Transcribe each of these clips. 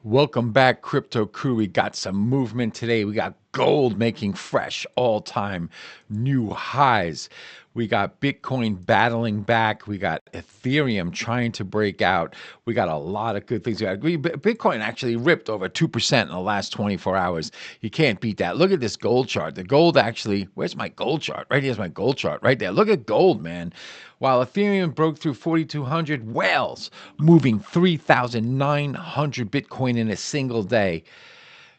Welcome back, crypto crew. We got some movement today. We got gold making fresh all-time new highs. We got Bitcoin battling back. We got Ethereum trying to break out. We got a lot of good things. Bitcoin actually ripped over 2% in the last 24 hours. You can't beat that. Look at this gold chart. The gold actually, where's my gold chart? Right here's my gold chart right there. Look at gold, man. While Ethereum broke through 4,200, whales moving 3,900 Bitcoin in a single day.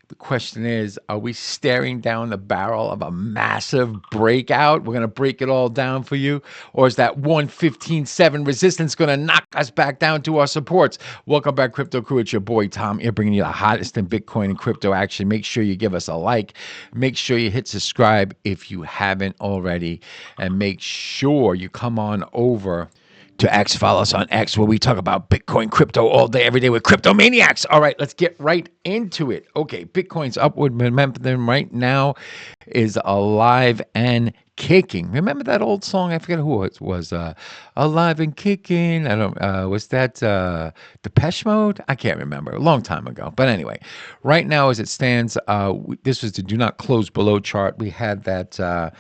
The question is, are we staring down the barrel of a massive breakout? We're going to break it all down for you. Or is that 115.7 resistance going to knock us back down to our supports? Welcome back, Crypto Crew. It's your boy, Tom, here bringing you the hottest in Bitcoin and crypto action. Make sure you give us a like. Make sure you hit subscribe if you haven't already. And make sure you come on over to X. Follow us on X, where we talk about Bitcoin, crypto all day, every day with crypto maniacs. All right, let's get right into it. Okay, Bitcoin's upward momentum right now is alive and kicking. Remember that old song? I forget who it was. Alive and kicking. I don't. Was that Depeche Mode? I can't remember. A long time ago. But anyway, right now as it stands, this was the do not close below chart. We had that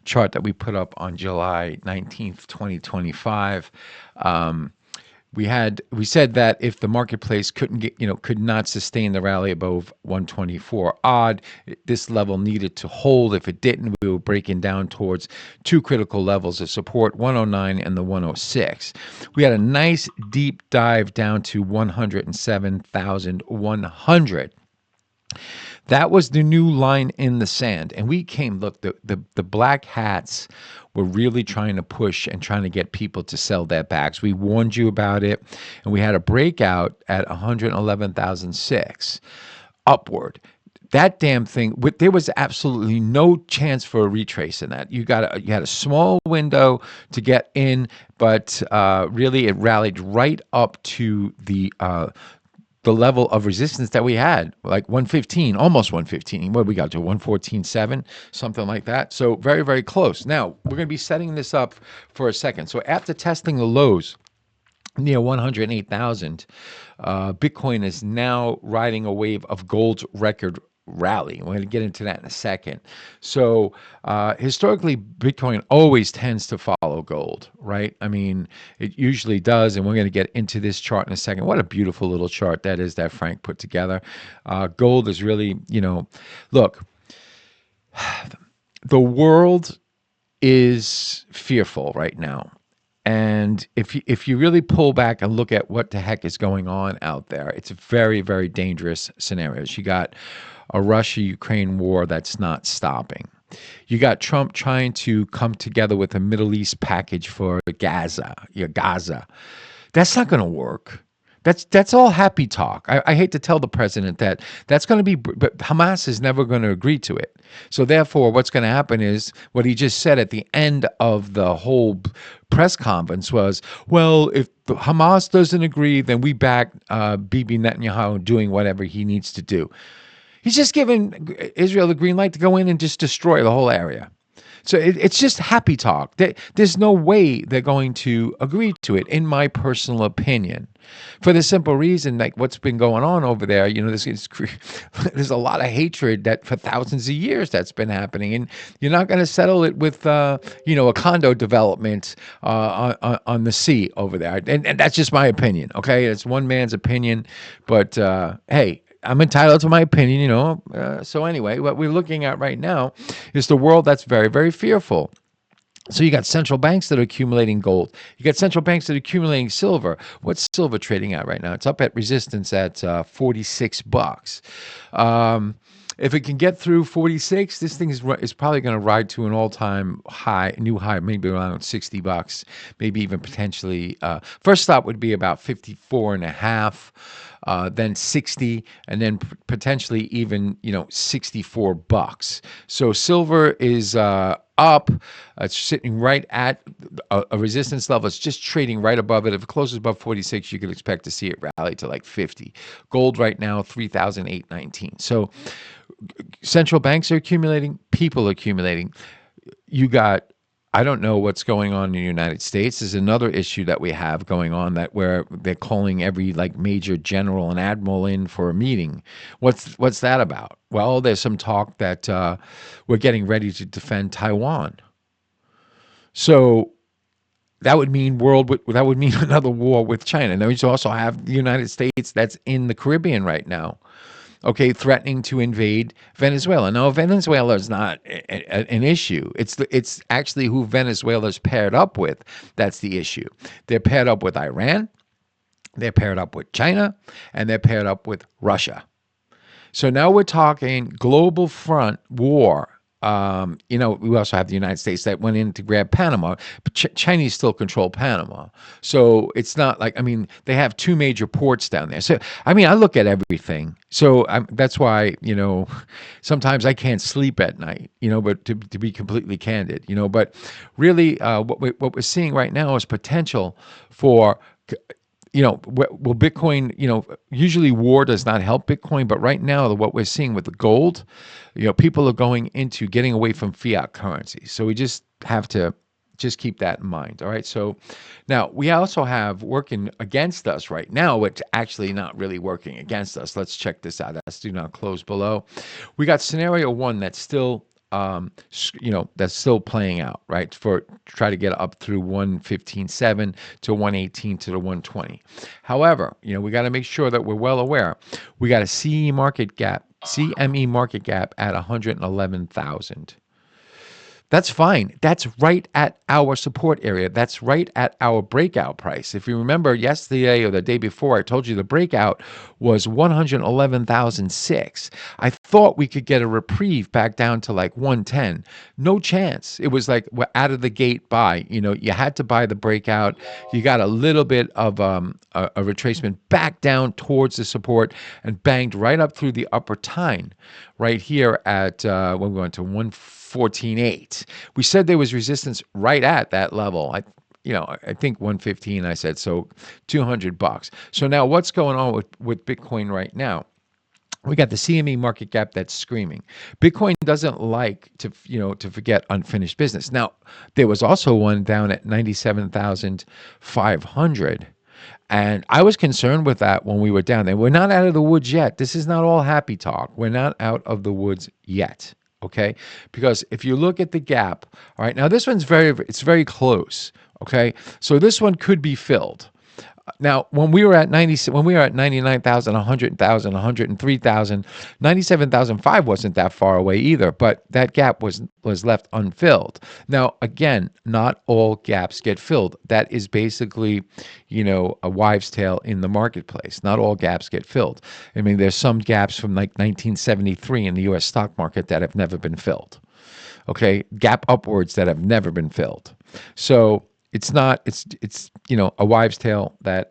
chart that we put up on July 19th, 2025. We said that if the marketplace could not sustain the rally above 124 odd, this level needed to hold. If it didn't, we were breaking down towards two critical levels of support, 109 and the 106. We had a nice deep dive down to 107,100. That was the new line in the sand. And we came, look, the black hats were really trying to push and trying to get people to sell their backs. We warned you about it, and we had a breakout at 111,006 upward. That damn thing, there was absolutely no chance for a retrace in that. You had a small window to get in, but really it rallied right up to the level of resistance that we had, like 115, almost 115. What we got to 114.7, something like that. So very, very close. Now we're going to be setting this up for a second. So after testing the lows near 108,000, Bitcoin is now riding a wave of gold's record rally. We're going to get into that in a second. So historically, Bitcoin always tends to follow gold, right? I mean, it usually does, and we're going to get into this chart in a second. What a beautiful little chart that is that Frank put together. Gold is really, look, the world is fearful right now. And if you really pull back and look at what the heck is going on out there, it's a very, very dangerous scenarios. You got a Russia-Ukraine war that's not stopping. You got Trump trying to come together with a Middle East package for Gaza. That's not going to work. That's all happy talk. I hate to tell the president that that's going to be, but Hamas is never going to agree to it. So therefore, what's going to happen is what he just said at the end of the whole press conference was, well, if Hamas doesn't agree, then we back Bibi Netanyahu doing whatever he needs to do. He's just giving Israel the green light to go in and just destroy the whole area. So it's just happy talk. There's no way they're going to agree to it, in my personal opinion, for the simple reason, like what's been going on over there. There's a lot of hatred that for thousands of years that's been happening, and you're not going to settle it with a condo development on the sea over there. And that's just my opinion. Okay, it's one man's opinion, but hey. I'm entitled to my opinion, so anyway, what we're looking at right now is the world that's very, very fearful. So you got central banks that are accumulating gold. You got central banks that are accumulating silver. What's silver trading at right now? It's up at resistance at $46. If it can get through 46, this thing is probably going to ride to an all-time high, new high, maybe around $60, maybe even potentially. First stop would be about 54 and a half. Then 60, and then potentially even $64. So silver is up. It's sitting right at a resistance level. It's just trading right above it. If it closes above 46, you could expect to see it rally to like 50. Gold right now 3,819. So central banks are accumulating. People are accumulating. You got I don't know what's going on in the United States. There's another issue that we have going on, that where they're calling every like major general and admiral in for a meeting. What's that about? Well, there's some talk that we're getting ready to defend Taiwan. So that would mean that would mean another war with China. Now, we also have the United States that's in the Caribbean right now, okay, threatening to invade Venezuela. Now, Venezuela is not an issue. It's actually who Venezuela's paired up with that's the issue. They're paired up with Iran, they're paired up with China, and they're paired up with Russia. So now we're talking global front war. We also have the United States that went in to grab Panama, but Chinese still control Panama. So it's not like, I mean, they have two major ports down there. So, I mean, I look at everything. So that's why, sometimes I can't sleep at night, but to be completely candid, but really what we're seeing right now is potential for will Bitcoin, usually war does not help Bitcoin, but right now, what we're seeing with the gold, people are going into getting away from fiat currency. So we just have to just keep that in mind. All right. So now we also have working against us right now, which actually not really working against us. Let's check this out. That's do not close below. We got scenario one that's still that's still playing out, right? For try to get up through 115.7 to 118 to the 120. However, we got to make sure that we're well aware. We got a CME market gap at 111,000. That's fine. That's right at our support area. That's right at our breakout price. If you remember yesterday or the day before, I told you the breakout was 111,006. I thought we could get a reprieve back down to like 110. No chance. It was like we're out of the gate buy. You had to buy the breakout. You got a little bit of a retracement back down towards the support and banged right up through the upper tine right here at when we went to 114.8. We said there was resistance right at that level. I think 115. I said so, $200. So now what's going on with Bitcoin right now? We got the CME market gap that's screaming. Bitcoin doesn't like to forget unfinished business. Now, there was also one down at 97,500. And I was concerned with that when we were down there. We're not out of the woods yet. This is not all happy talk. We're not out of the woods yet. Okay, because if you look at the gap, all right, now this one's very close. Okay, so this one could be filled. Now, when we were at 99,000, 100,000, 103,000, 97,005 wasn't that far away either, but that gap was left unfilled. Now, again, not all gaps get filled. That is basically, a wives' tale in the marketplace. Not all gaps get filled. I mean, there's some gaps from like 1973 in the U.S. stock market that have never been filled. Okay, gap upwards that have never been filled. So it's a wives' tale that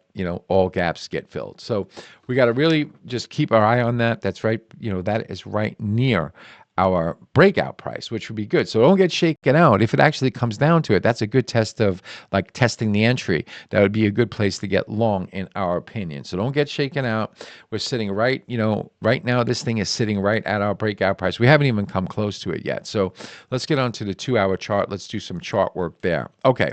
all gaps get filled. So we got to really just keep our eye on that. That's right. That is right near our breakout price, which would be good. So don't get shaken out. If it actually comes down to it, that's a good test of like testing the entry. That would be a good place to get long, in our opinion. So don't get shaken out. We're sitting right now, this thing is sitting right at our breakout price. We haven't even come close to it yet. So let's get on to the 2-hour chart. Let's do some chart work there. Okay.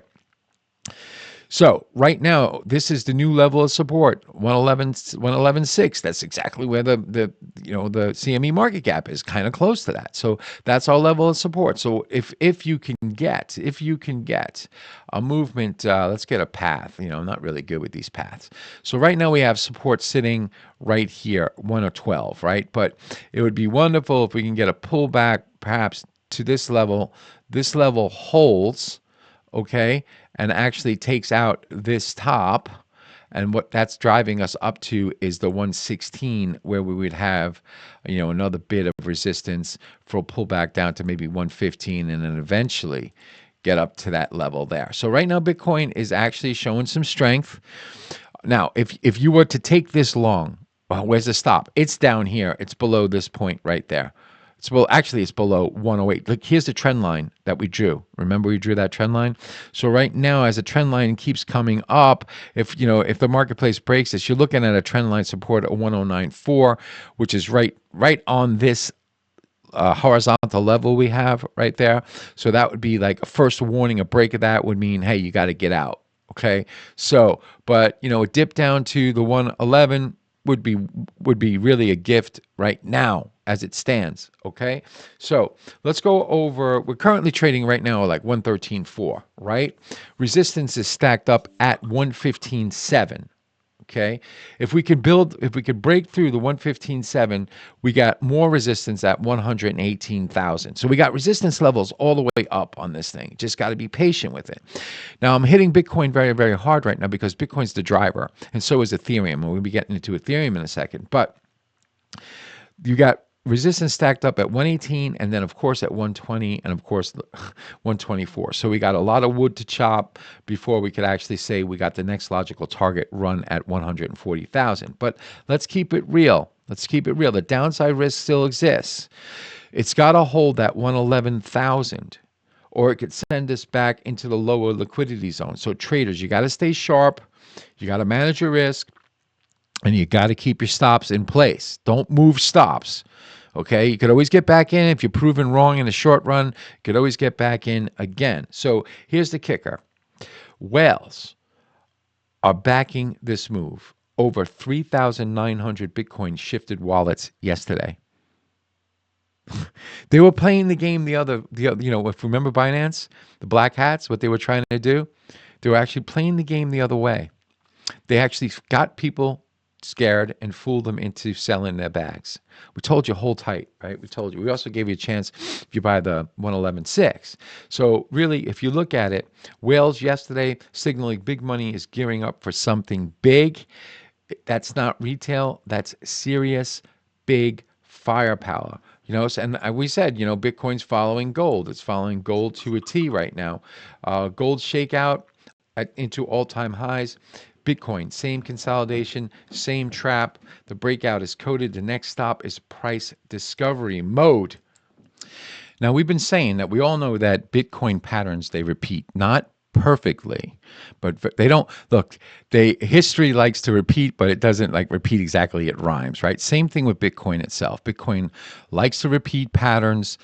So right now, this is the new level of support, 111.6. That's exactly where the CME market gap is, kind of close to that. So that's our level of support. So if you can get a movement, let's get a path. I'm not really good with these paths. So right now we have support sitting right here, 112, right? But it would be wonderful if we can get a pullback, perhaps to this level. This level holds. Okay, and actually takes out this top, and what that's driving us up to is the 116, where we would have another bit of resistance for a pullback down to maybe 115, and then eventually get up to that level there. So right now Bitcoin is actually showing some strength. Now if you were to take this long, well, where's the stop? It's down here. It's below this point right there. It's below 108. Look, here's the trend line that we drew. Remember we drew that trend line? So right now, as the trend line keeps coming up, if the marketplace breaks this, you're looking at a trend line support at 109.4, which is right on this horizontal level we have right there. So that would be like a first warning. A break of that would mean, hey, you got to get out. Okay. So, but a dip down to the 111 would be really a gift right now as it stands. Okay. So let's go over. We're currently trading right now like 113.4, right? Resistance is stacked up at 115.7. Okay. If we could break through the 115.7, we got more resistance at 118,000. So we got resistance levels all the way up on this thing. Just got to be patient with it. Now I'm hitting Bitcoin very, very hard right now because Bitcoin's the driver, and so is Ethereum. And we'll be getting into Ethereum in a second. But you got resistance stacked up at 118, and then of course at 120, and of course 124. So we got a lot of wood to chop before we could actually say we got the next logical target run at 140,000. But let's keep it real. Let's keep it real. The downside risk still exists. It's got to hold that 111,000, or it could send us back into the lower liquidity zone. So traders, you got to stay sharp. You got to manage your risk. And you got to keep your stops in place. Don't move stops. Okay, you could always get back in if you're proven wrong in the short run. You could always get back in again. So here's the kicker. Whales are backing this move. Over 3,900 Bitcoin shifted wallets yesterday. They were playing the game the other, if you remember Binance, the black hats, what they were trying to do, they were actually playing the game the other way. They actually got people scared and fooled them into selling their bags. We told you hold tight, right? We told you. We also gave you a chance if you buy the 111.6. So really, if you look at it, whales yesterday signaling big money is gearing up for something big. That's not retail. That's serious, big firepower. And we said, Bitcoin's following gold. It's following gold to a T right now. Gold shakeout into all-time highs. Bitcoin, same consolidation, same trap. The breakout is coded. The next stop is price discovery mode. Now, we've been saying that we all know that Bitcoin patterns, they repeat, not perfectly, but they don't look, history likes to repeat, but it doesn't like repeat exactly. It rhymes, right? Same thing with Bitcoin itself. Bitcoin likes to repeat patterns,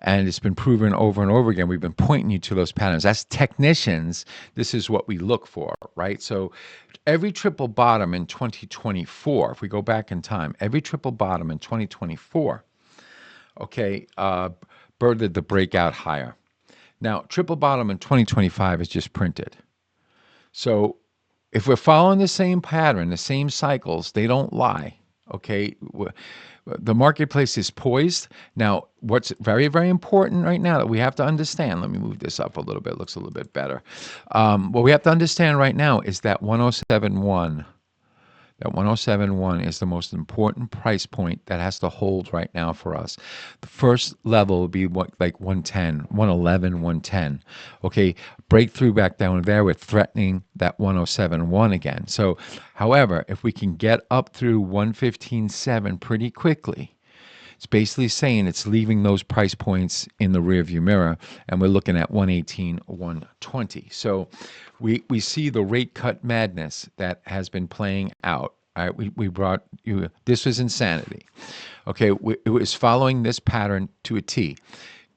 and it's been proven over and over again. We've been pointing you to those patterns. As technicians, this is what we look for, right? So every triple bottom in 2024, if we go back in time, every triple bottom in 2024, birthed the breakout higher. Now, triple bottom in 2025 is just printed. So if we're following the same pattern, the same cycles, they don't lie, okay? The marketplace is poised. Now, what's very, very important right now that we have to understand, let me move this up a little bit, it looks a little bit better. What we have to understand right now is that 107.1, that 107.1 is the most important price point that has to hold right now for us. The first level would be like 110, 111, 110. Okay, breakthrough back down there, we're threatening that 107.1 again. So, however, if we can get up through 115.7 pretty quickly, it's basically saying it's leaving those price points in the rearview mirror, and we're looking at 118, 120. So we see the rate cut madness that has been playing out. All right, we brought you, this was insanity. Okay, it was following this pattern to a T.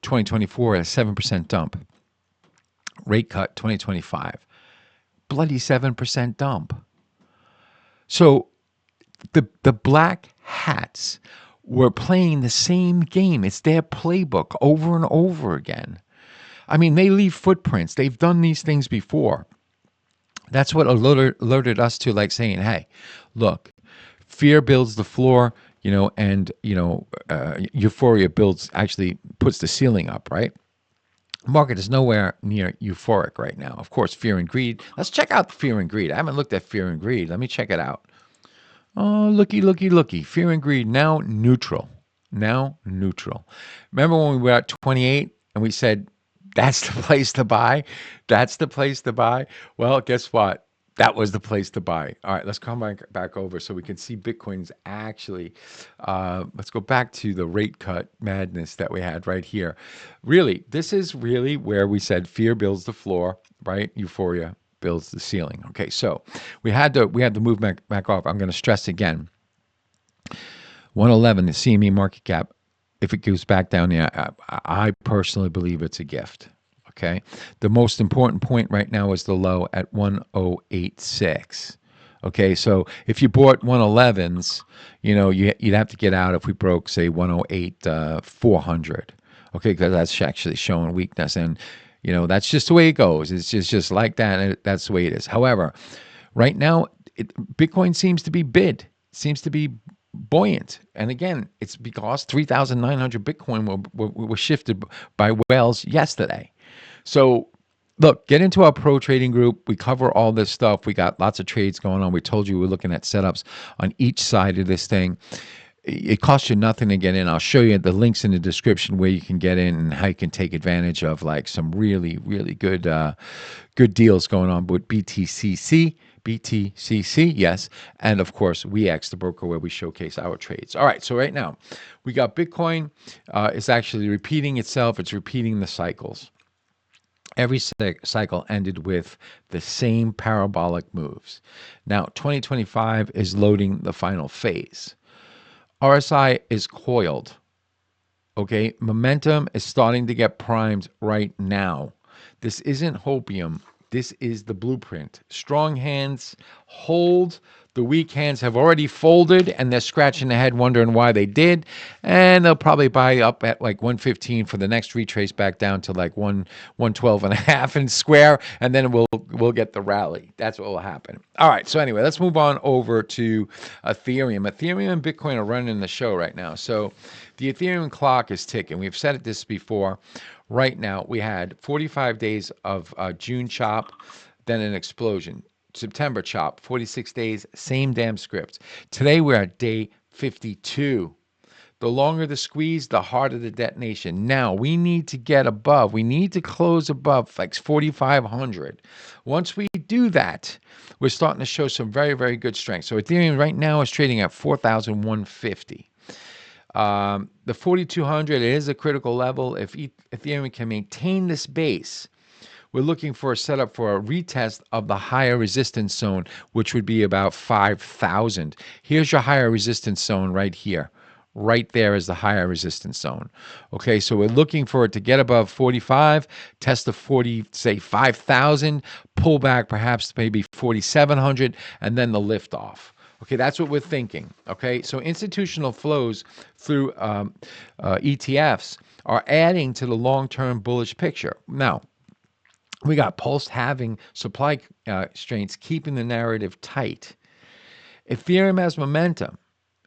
2024 a 7% dump. Rate cut 2025. Bloody 7% dump. So the black hats were playing the same game. It's their playbook over and over again. I mean, they leave footprints. They've done these things before. That's what alerted us to, like saying, hey, look, fear builds the floor, and, euphoria actually puts the ceiling up, right? Market is nowhere near euphoric right now. Of course, fear and greed. Let's check out fear and greed. I haven't looked at fear and greed. Let me check it out. Oh, looky. Fear and greed now neutral. Now neutral. Remember when we were at 28 and we said, that's the place to buy? That's the place to buy? Well, guess what? That was the place to buy. All right, let's come back over so we can see Bitcoin's actually, let's go back to the rate cut madness that we had right here. Really, this is really where we said fear builds the floor, right? Euphoria builds the ceiling. Okay, so we had to move back off. I'm going to stress again. 111, the CME market cap if it goes back down there, I personally believe it's a gift. Okay. The most important point right now is the low at 1086. Okay. So if you bought 111s, you'd have to get out if we broke, say, 108, 400. Okay. Because that's actually showing weakness. And, that's just the way it goes. It's just like that. And that's the way it is. However, right now, Bitcoin seems to be seems to be buoyant. And again, it's because 3,900 Bitcoin were shifted by whales yesterday. So look, get into our pro trading group. We cover all this stuff. We got lots of trades going on. We told you we're looking at setups on each side of this thing. It costs you nothing to get in. I'll show you the links in the description where you can get in and how you can take advantage of like some really, really good deals going on with BTCC, yes, and of course WeX, the broker where we showcase our trades. All right, so right now we got Bitcoin. It's actually repeating itself. It's repeating the cycles. Every cycle ended with the same parabolic moves. Now 2025 is loading the final phase. RSI is coiled. Okay, momentum is starting to get primed right now. This isn't hopium. This is the blueprint. Strong hands hold. The weak hands have already folded and they're scratching their head wondering why they did. And they'll probably buy up at like 115 for the next retrace back down to like 112 and a half and square. And then we'll get the rally. That's what will happen. All right. So anyway, let's move on over to Ethereum. Ethereum and Bitcoin are running the show right now. So the Ethereum clock is ticking. We've said this before. Right now, we had 45 days of June chop, then an explosion. September chop, 46 days, same damn script. Today, we're at day 52. The longer the squeeze, the harder the detonation. Now, we need to get above. We need to close above like 4,500. Once we do that, we're starting to show some very, very good strength. So Ethereum right now is trading at 4,150. The 4,200 is a critical level. If Ethereum can maintain this base, we're looking for a setup for a retest of the higher resistance zone, which would be about 5,000. Here's your higher resistance zone right here. Right there is the higher resistance zone. Okay, so we're looking for it to get above 45, test the 40, say 5,000, pull back perhaps maybe 4,700, and then the lift off. Okay, that's what we're thinking. Okay, so institutional flows through ETFs are adding to the long-term bullish picture. Now, we got Pulse having supply constraints, keeping the narrative tight. Ethereum has momentum,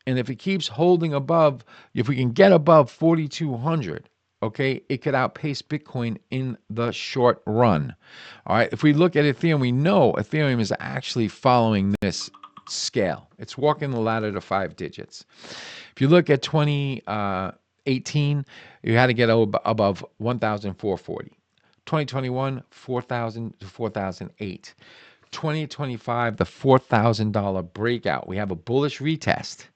and if it keeps holding above, if we can get above 4,200, okay, it could outpace Bitcoin in the short run. All right, if we look at Ethereum, we know Ethereum is actually following this scale. It's walking the ladder to 5 digits. If you look at 2018, you had to get above 1,440. 2021, 4,000 to 4,008. 2025, the $4,000 breakout. We have a bullish retest.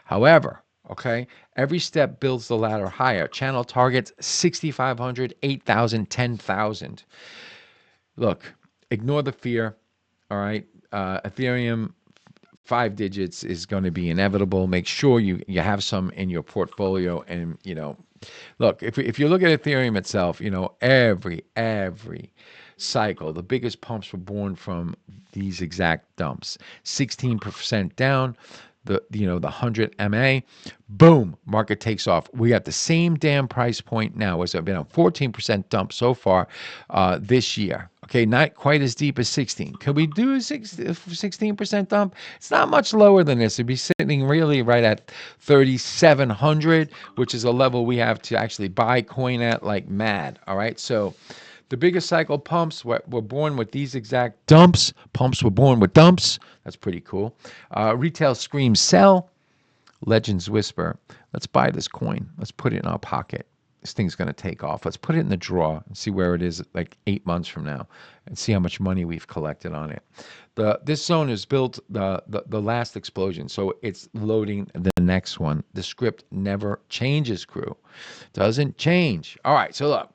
However, okay, every step builds the ladder higher. Channel targets 6,500, 8,000, 10,000. Look, ignore the fear. All right, Ethereum 5 digits is going to be inevitable. Make sure you have some in your portfolio. And look, if you look at Ethereum itself, every cycle, the biggest pumps were born from these exact dumps. 16% down. The 100 MA, boom, market takes off. We got the same damn price point now as I've been on 14% dump so far this year. Okay, not quite as deep as 16. Could we do a 16% dump? It's not much lower than this. It'd be sitting really right at 3,700, which is a level we have to actually buy coin at like mad. All right, so the biggest cycle pumps were born with these exact dumps. Pumps were born with dumps. That's pretty cool. Retail screams sell. Legends whisper, let's buy this coin. Let's put it in our pocket. This thing's going to take off. Let's put it in the drawer and see where it is like 8 months from now and see how much money we've collected on it. This zone is built the last explosion, so it's loading the next one. The script never changes, crew. Doesn't change. All right, so look.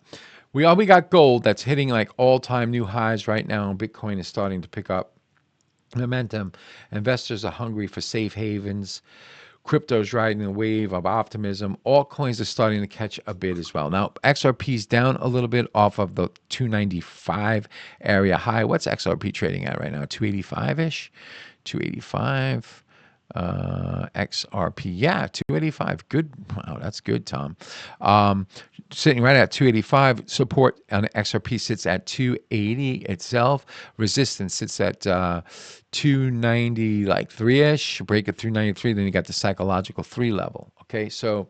We got gold that's hitting like all-time new highs right now. Bitcoin is starting to pick up momentum. Investors are hungry for safe havens. Crypto's riding a wave of optimism. Altcoins are starting to catch a bit as well. Now, XRP's down a little bit off of the 295 area high. What's XRP trading at right now? 285-ish? 285. XRP, yeah, 285. Good. Wow, that's good, Tom. Sitting right at 285. Support on XRP sits at 280 itself. Resistance sits at 290, like 3-ish. Break at 393. Then you got the psychological 3 level. Okay, so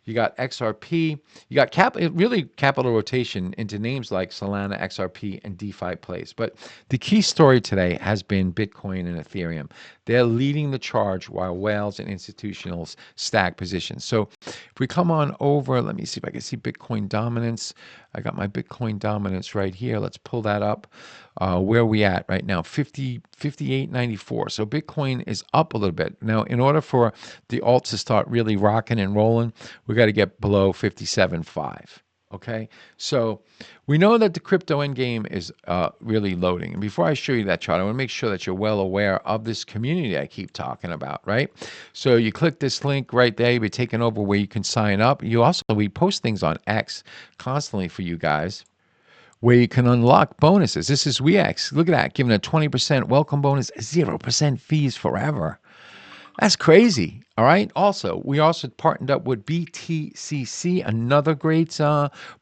you got XRP. You got really capital rotation into names like Solana, XRP, and DeFi plays. But the key story today has been Bitcoin and Ethereum. They're leading the charge while whales and institutionals stack positions. So if we come on over, let me see if I can see Bitcoin dominance. I got my Bitcoin dominance right here. Let's pull that up. Where are we at right now? 58.94. So Bitcoin is up a little bit. Now, in order for the alts to start really rocking and rolling, we got to get below 57.5. Okay, so we know that the crypto end game is really loading. And before I show you that chart, I want to make sure that you're well aware of this community I keep talking about, right? So you click this link right there, you'll be taken over where you can sign up. We post things on X constantly for you guys, where you can unlock bonuses. This is WeX. Look at that, giving a 20% welcome bonus, 0% fees forever. That's crazy. All right. Also, we also partnered up with BTCC, another great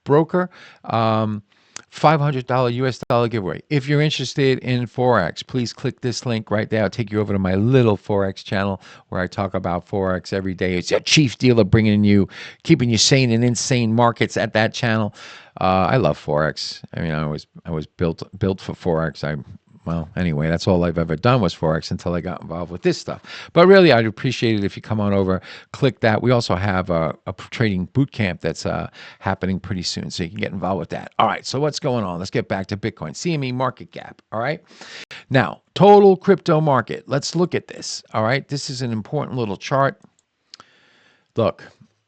broker. $500 US dollar giveaway. If you're interested in Forex, please click this link right there. I'll take you over to my little Forex channel where I talk about Forex every day. It's a chief dealer keeping you sane in insane markets at that channel. I love Forex. I mean, I was built for Forex. Well, anyway, that's all I've ever done was Forex until I got involved with this stuff. But really, I'd appreciate it if you come on over, click that. We also have a trading boot camp that's happening pretty soon, so you can get involved with that. All right, so what's going on? Let's get back to Bitcoin. CME market cap, all right? Now, total crypto market. Let's look at this, all right? This is an important little chart. Look,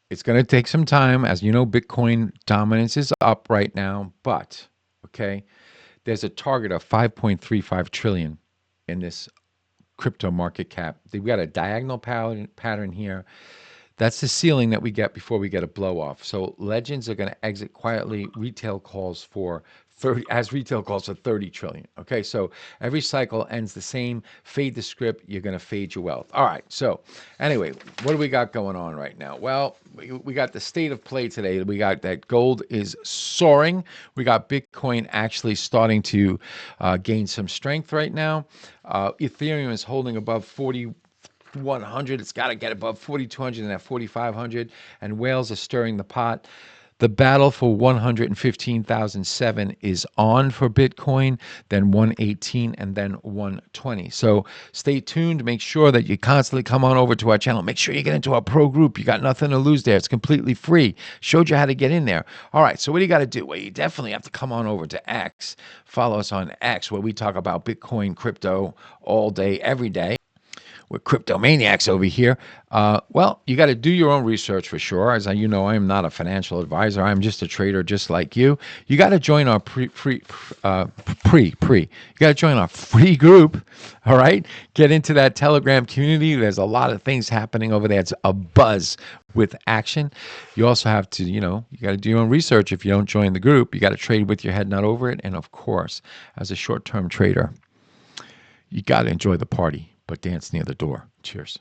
it's going to take some time. As you know, Bitcoin dominance is up right now, but, okay, there's a target of 5.35 trillion in this crypto market cap. They've got a diagonal pattern here. That's the ceiling that we get before we get a blow off. So legends are going to exit quietly. Retail calls for 30 trillion. Okay, so every cycle ends the same. Fade the script, you're going to fade your wealth. All right, so anyway, what do we got going on right now? Well, we got the state of play today. We got that gold is soaring. We got Bitcoin actually starting to gain some strength right now. Ethereum is holding above 4,100. It's got to get above 4,200 and at 4,500. And whales are stirring the pot. The battle for 115,007 is on for Bitcoin, then 118, and then 120. So stay tuned. Make sure that you constantly come on over to our channel. Make sure you get into our pro group. You got nothing to lose there. It's completely free. Showed you how to get in there. All right, so what do you got to do? Well, you definitely have to come on over to X. Follow us on X, where we talk about Bitcoin, crypto all day, every day. We're cryptomaniacs over here. Well, you got to do your own research for sure. As you know, I am not a financial advisor. I'm just a trader just like you. You got to join our You got to join our free group, all right? Get into that Telegram community. There's a lot of things happening over there. It's a buzz with action. You also have to, you got to do your own research. If you don't join the group, you got to trade with your head not over it. And of course, as a short-term trader, you got to enjoy the party, but dance near the door. Cheers.